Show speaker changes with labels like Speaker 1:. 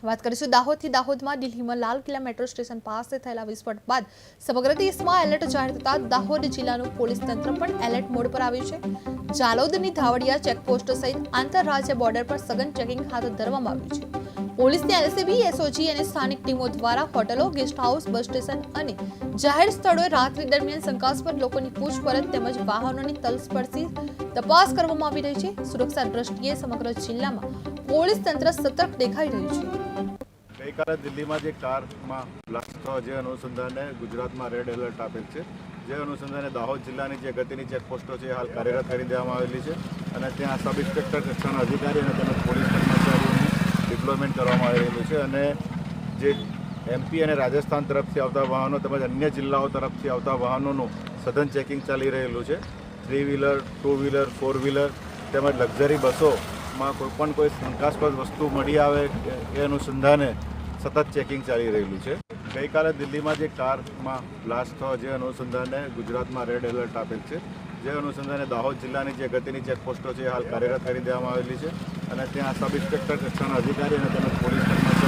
Speaker 1: વાત કરીશું દાહોદથી. દાહોદમાં દિલ્હીમાં લાલ કિલ્લા મેટ્રો સ્ટેશન પાસે થયેલા વિસ્ફોટ બાદ સમગ્ર દેશમાં એલર્ટ જાહેર થતા દાહોદ જિલ્લાનું પોલીસ તંત્ર પણ એલર્ટ મોડ પર આવ્યું છે. જાલોદની ધાવડિયા ચેકપોસ્ટ સહિત આંતરરાજ્ય બોર્ડર પર સઘન ચેકિંગ હાથ ધરવામાં આવ્યું છે. પોલીસની એલસીબી, એસઓજી અને સ્થાનિક ટીમો દ્વારા હોટલો, ગેસ્ટ હાઉસ, બસ સ્ટેશન અને જાહેર સ્થળોએ રાત્રિ દરમિયાન શંકાસ્પદ લોકોની પૂછપરછ તેમજ વાહનોની તલસ્પર્શી તપાસ કરવામાં આવી રહી છે. સુરક્ષા દ્રષ્ટિએ સમગ્ર જિલ્લામાં પોલીસ તંત્ર સતર્ક દેખાઈ રહ્યું છે.
Speaker 2: ગઈકાલે દિલ્હીમાં જે કારમાં બ્લાસ્ટ થયો જે અનુસંધાને ગુજરાતમાં રેડ એલર્ટ આપેલ છે. જે અનુસંધાને દાહોદ જિલ્લાની જે અગત્યની ચેકપોસ્ટો છે હાલ કાર્યરત કરી દેવામાં આવેલી છે અને ત્યાં સબ ઇન્સ્પેક્ટર કક્ષાના અધિકારી અને તેમજ પોલીસ કર્મચારીઓનું ડિપ્લોયમેન્ટ કરવામાં આવી રહેલું છે અને જે એમપી અને રાજસ્થાન તરફથી આવતા વાહનો તેમજ અન્ય જિલ્લાઓ તરફથી આવતા વાહનોનું સઘન ચેકિંગ ચાલી રહેલું છે. 3 વ્હીલર, 2 વ્હીલર, 4 વ્હીલર તેમજ લક્ઝરી બસોમાં કોઈ શંકાસ્પદ વસ્તુ મળી આવે એ અનુસંધાને સતત ચેકિંગ ચાલી રહેલું છે. ગઈકાલે દિલ્હીમાં જે કારમાં બ્લાસ્ટ થયો જે અનુસંધાને ગુજરાતમાં રેડ એલર્ટ આપેલ છે. જે અનુસંધાને દાહોદ જિલ્લાની જે અગત્યની ચેકપોસ્ટો છે હાલ કાર્યરત કરી દેવામાં આવેલી છે અને ત્યાં સબ ઇન્સ્પેક્ટર કક્ષાના અધિકારી અને તેમજ પોલીસ કર્મચારીઓ